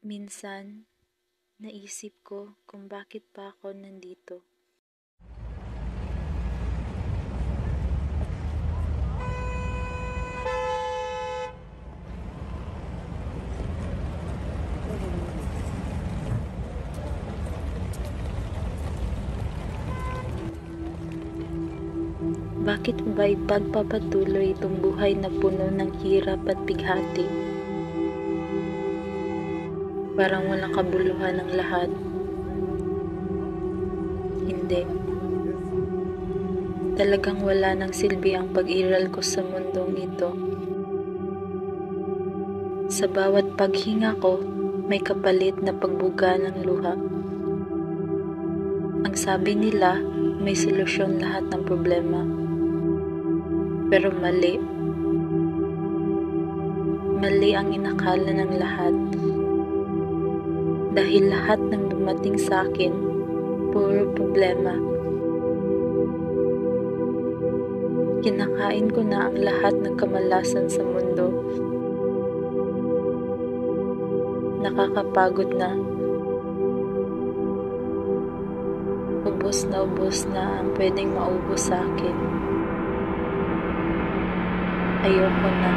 Minsan, naisip ko kung bakit pa ako nandito. Bakit ba ipagpapatuloy itong buhay na puno ng hirap at bighati? Parang walang kabuluhan ng lahat. Hindi. Talagang wala nang silbi ang pag-iral ko sa mundong ito. Sa bawat paghinga ko, may kapalit na pagbuga ng luha. Ang sabi nila, may solusyon lahat ng problema. Pero mali. Mali ang inakala ng lahat. Dahil lahat ng dumating sa akin, puro problema. Kinakain ko na ang lahat ng kamalasan sa mundo. Nakakapagod na. Ubos na ang pwedeng maubos sa akin. Ayoko na.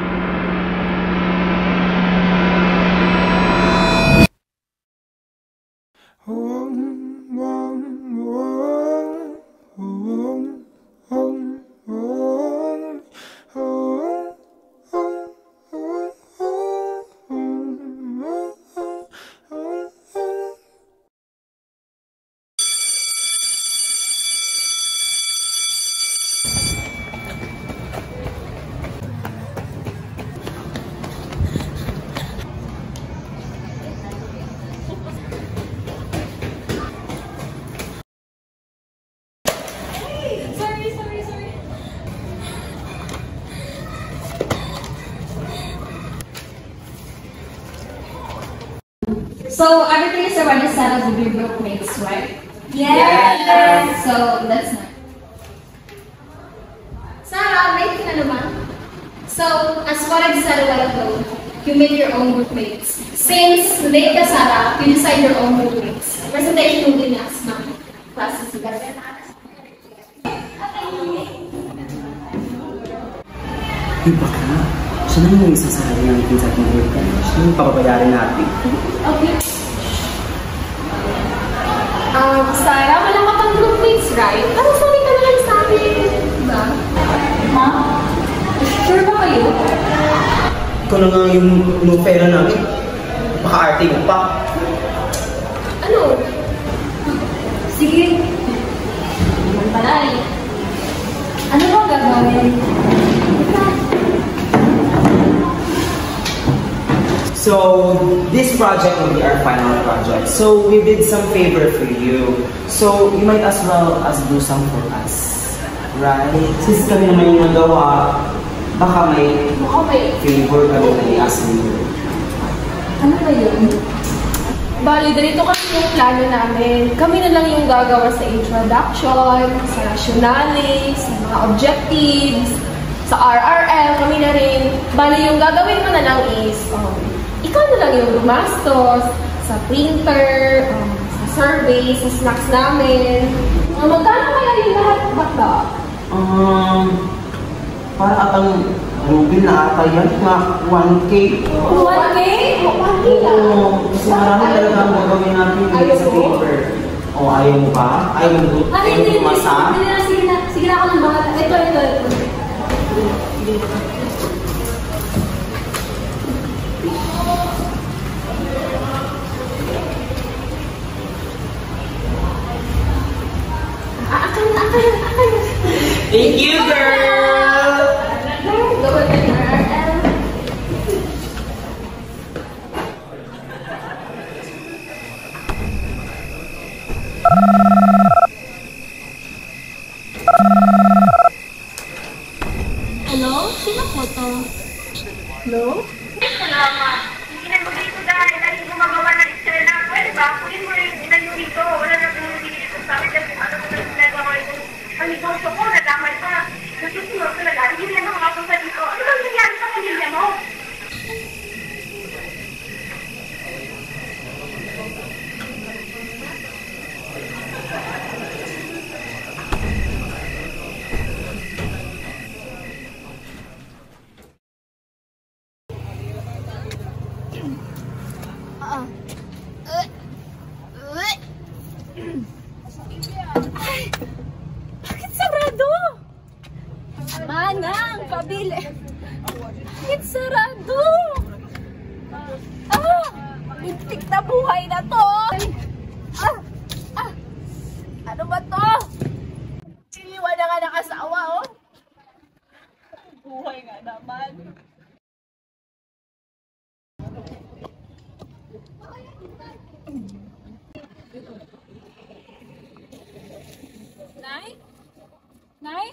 So everything is already settled with your groupmates, right? Yes. So that's nice. Sarah, late ka na naman. So as what I said a while ago, you make your own groupmates. Since late ka, Sarah, you decide your own groupmates. Presentation will be next month. Classes together. Iba ka. Siya naman yung isasali ng itin sa ating group ka. Siya yung papabayarin natin. Okay. Sarah, wala ka pang groupmates, right? Ano sabi ka na lang sa akin? Diba? Ma? Sure ba kayo? Ikaw na nga yung pera namin. Baka arte mo pa. Ano? Sige. Naman pala eh. Ano ba gagawin? So, this project will be our final project. So, we did some favor for you. So, you might as well as do some for us. Right? Since kami naman yung nagawa, baka may favor kami na i-ask mo. Ano ba yun? Bali, ganito kasi yung plano namin. Kami na lang yung gagawa sa introduction, sa rationale, sa mga objectives, sa RRL, kami na rin. Bali, yung gagawin mo na lang is, ikaw na lang yung gumastos sa printer, sa survey, sa snacks namin. Magkano kaya yung lahat bata? Para atang Ruben na ata yan, mga 1K. 1K? 1K lang? Oo, kasi marami talaga ang gagawin natin sa paper. O, ayaw mo ba? Ayaw mo tumasa? Sige na ako ng mga... Ito. Thank you, girl! Hello? Sino po to? Hello? Salamat. Hindi na mag-dito dahil gumagawa ng eksena. Pwede ba? Kunin mo yung ilan yung dito. Wala na pinili ko sa akin kasi ano ko na ginagawa yung gusto ko, nadamay pa. Nasusunod Muntik na buhay na to! Ano ba to? Iniwan na nga ng asawa, oh! Buhay nga naman. Nay? Nay?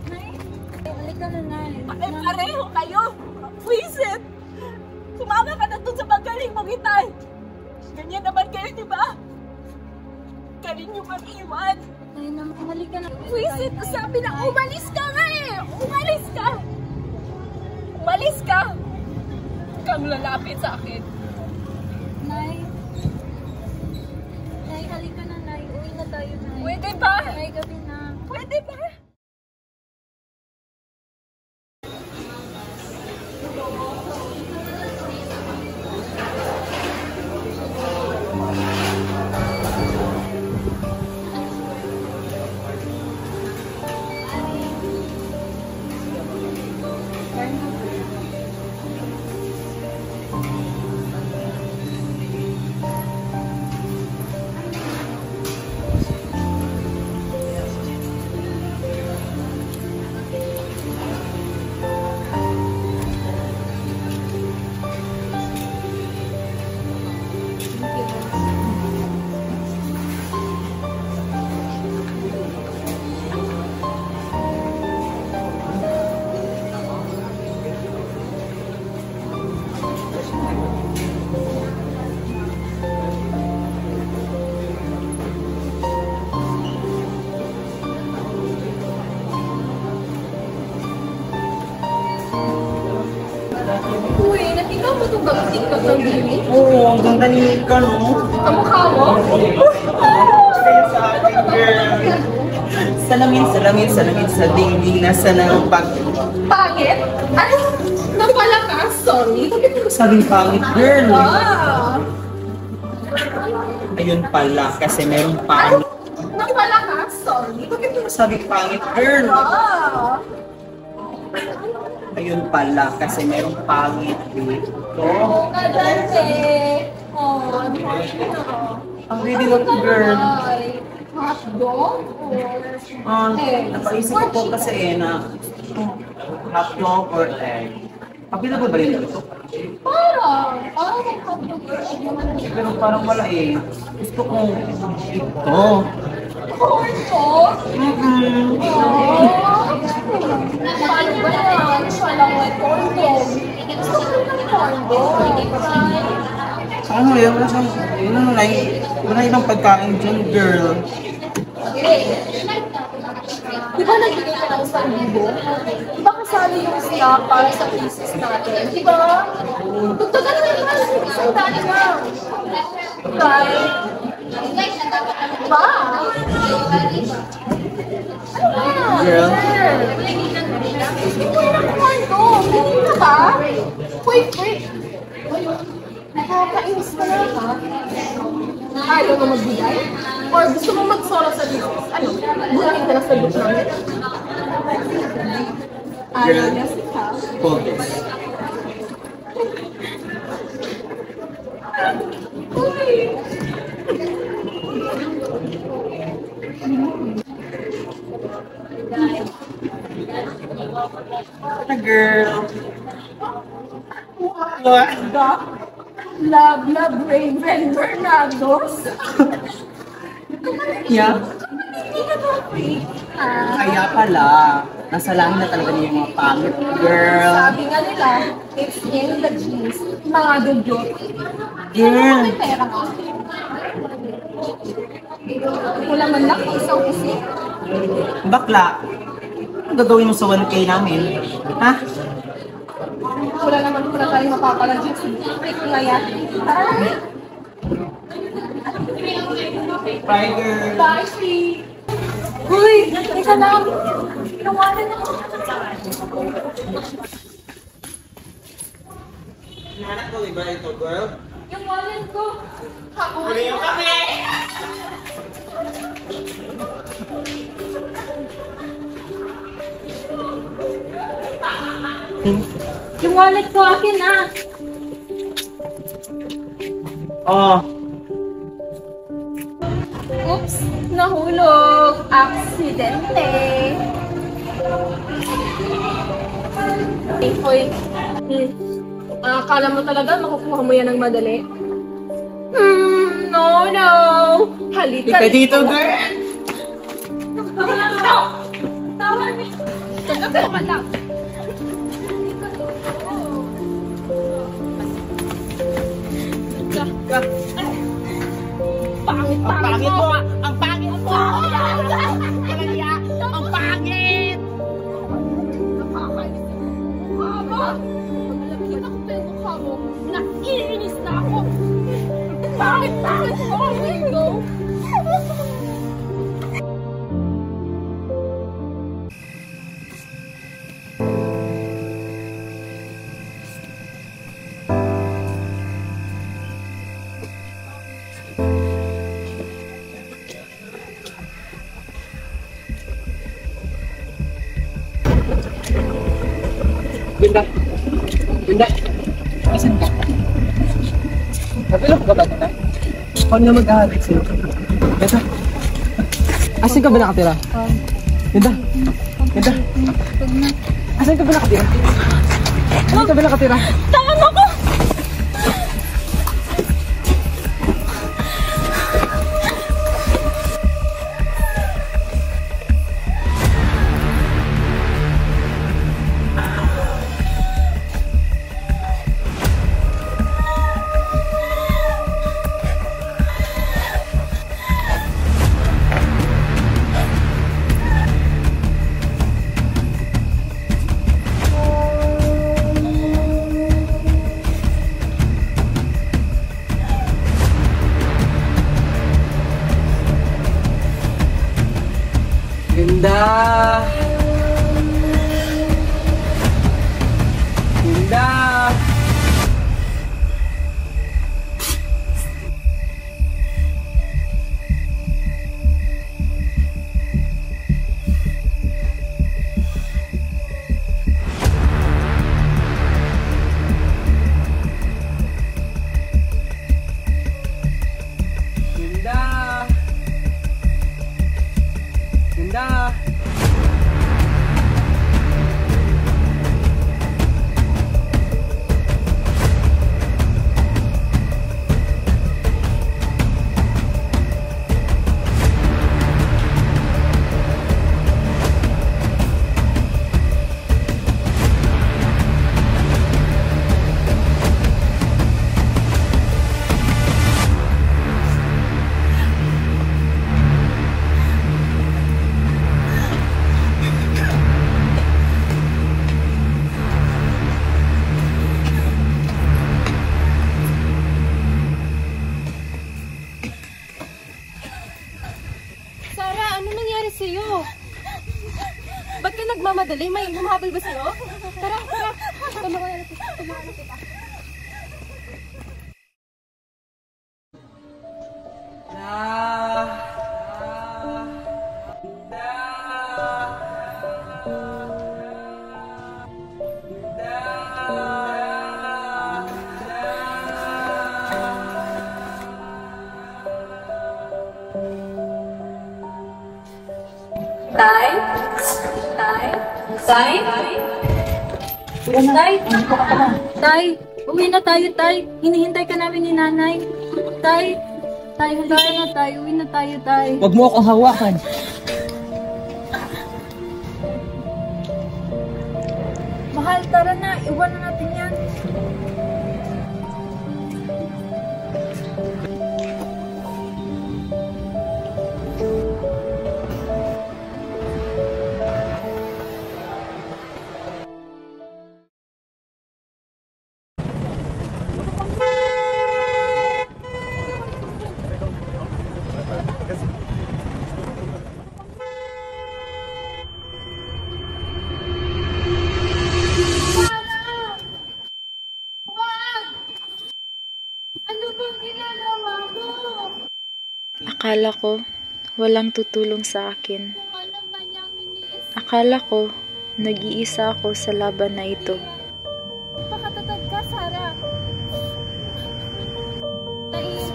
Nay? Halika na, Nay. Pare-pareho kayo! Wisit! Sumama ka na dun sa magaling mong itay! Ganyan naman kayo, di ba? Galing yung mag-iwan! Nay naman, halika na. Wisit! Sabi na umalis ka nga eh! Umalis ka! Umalis ka! Kang lalapit sa akin. Nay. Nay, halika na, Nay. Uwi na tayo, Nay. Pwede ba? Nay, gabi na. Pwede ba? Uy, ikaw ba itong mag-tiktok ng baby? Oo, ang ganda ni Mika, no? Kamukha mo? Kayo sa akin, girl. Salamin sa dingding na ng pag... Pangit? Ano? Napalakas? Sorry. Sabing pangit, girl. Ah! Ayun pala, kasi merong pangit. Napalakas? Sorry. Sabing pangit, girl. Ah! Ayun pala, kasi merong pangit dito. Oo nga dati. Oh, ano Ang really look, girl. Hotdog? Napaisip ko kasi na hotdog or egg. Available ba rin ito? Parang may hotdog. Pero parang wala eh. Gusto kong ito. Corn dog? Paano ba yan? Walang may corn dog. Gusto ko ng corn dog. Ano yun? Wala ibang pagkain dyan, girl. Di ba nagbigay ka ng 1,000? Di ba kasali yung snack para sa pieces natin? Di ba? Tugtugan na naman. Isang dali lang. Right? Ba? Girl. Hindi ko na corn dog. Hindi na ba? Quick. Nakakainis ka na, ha? Ayaw na magbigay? Or gusto mo mag-solo sa business? Ano? Buhayin ka na sa group namin? Ayaw niya siya. Focus. Girl. What? Love, Raven Bernados. Yeah. Hindi ka ba fake? Kaya pala, nasa langit na talaga niya yung mga pangit, girl. Sabi nga nila, it's in the genes. Mga dugyot. Girl. May pera ka. Wala man lang isang isip. Bakla, ano gagawin mo sa 1K namin? Ha? Wala naman pala tayong mapapalagyan sa fake na yan. Bye, girl. Bye, sweet. Uy, isa lang. Inawanan ako. Hinahanap ko, iba ito, girl? Yung wallet ko. Huli yung kami! Yung wallet ko, akin na. Oh. Oops! Nahulog! Aksidente! Hoy, akala mo talaga makukuha mo yan ng madali? No! Halika dito, girl! Tawa niya! Tagabi ka lang! Pangit mo! Ang pangit mo! Ang pangit! Mukha mo! Malapit ako pa yung mukha mo. Naiinis na ako! Pangit mo! Ringo! Ganda. Asan ka? Napilok ka ba na? Huwag na mag-ahabit sa'yo. Ganda. Asan ka ba nakatira? Ganda. Asan ka ba nakatira? Asan ka ba nakatira? Tawan ako! Ganda! Ganda! Ganda! sa'yo? Ba't ka nagmamadali? May humahabol ba sa'yo? Tara, tara. Tulungan na kita. Tay? Tay, uwi na tayo, Tay. Hinihintay ka namin ni Nanay. Tay, halika na, Tay. Uwi na tayo, Tay. Huwag mo akong hawakan. Mahal, tara na. Iwan na natin yan. Akala ko, walang tutulong sa akin. Akala ko, nag-iisa ako sa laban na ito. Pakatatag ka, Sarah. Naiinis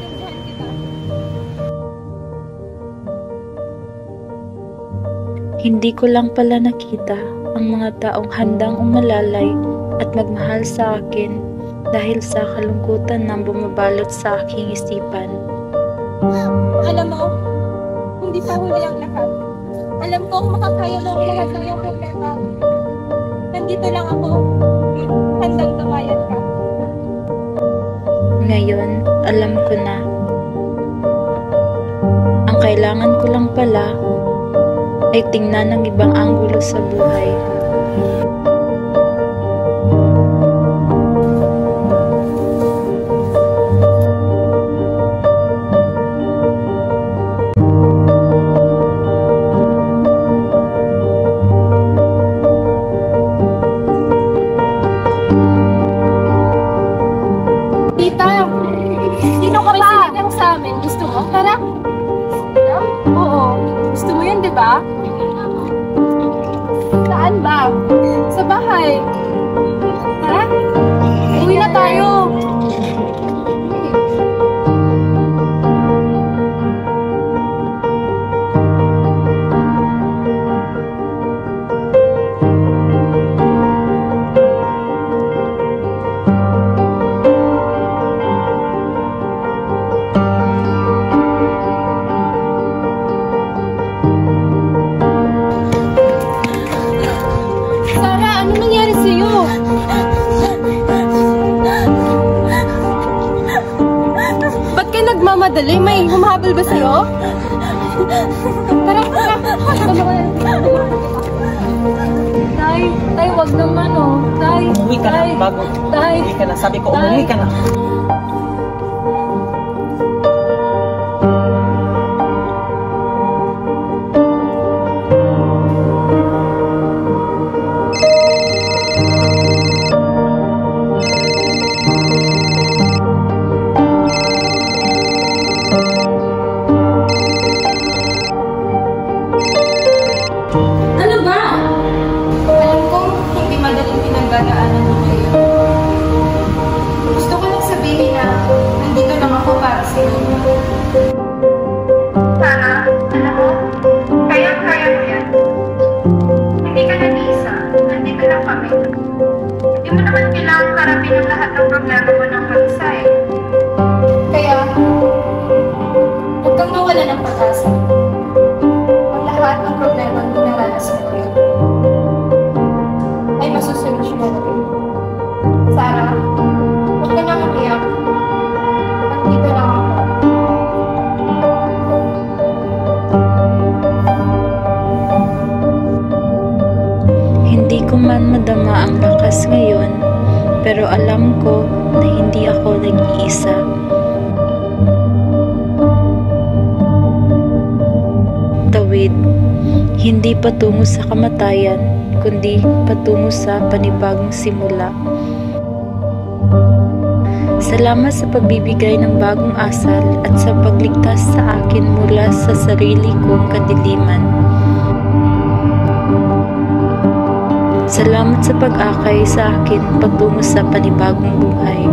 Hindi ko lang pala nakita ang mga taong handang umalalay at magmahal sa akin dahil sa kalungkutan na bumabalot sa aking isipan. Alam mo, hindi pa huli ang lahat. Alam ko makakaya mo ang lahat ng iyong problema. Nandito lang ako. Handang tumayan ka. Ngayon, alam ko na. Ang kailangan ko lang pala ay tingnan ng ibang anggulo sa buhay. Tita, sino ka ba? May sa amin. Gusto mo? Tara. Oo. Gusto mo yun, di ba? Saan ba? Sa bahay. Tara. Uwi na tayo. Sarah, ano nangyari sa'yo? Ba't ka nagmamadali? May humahabol ba sa'yo? Tara, tara. Tay, wag naman oh. Tay, Umuwi ka na bago. Tay, Umuwi ka na. Sabi ko, Tay. umuwi ka na. Ano ba? Alam ko, hindi madaling pinagdadaanan mo kayo. Gusto ko lang sabihin na nandito lang ako para sa iyo. Sana, alam mo, kayang-kaya mo yan. Hindi ka nag-iisa. Nandito lang kami. Hindi mo naman kailangan karapin ang lahat ng problema mo ng mag-isa eh. Kaya, huwag kang mawala ng pag-asa. Ang lahat ng problema na naranasan ko yun ay masusolusyonan natin. Sarah, huwag ka nang umiyak. Nandito lang ako. Hindi ko man madama ang lakas ngayon, pero alam ko na hindi ako nag-iisa. Tawid, hindi patungo sa kamatayan, kundi patungo sa panibagong simula. Salamat sa pagbibigay ng bagong asal at sa pagligtas sa akin mula sa sarili kong kadiliman. Salamat sa pag-akay sa akin patungo sa panibagong buhay.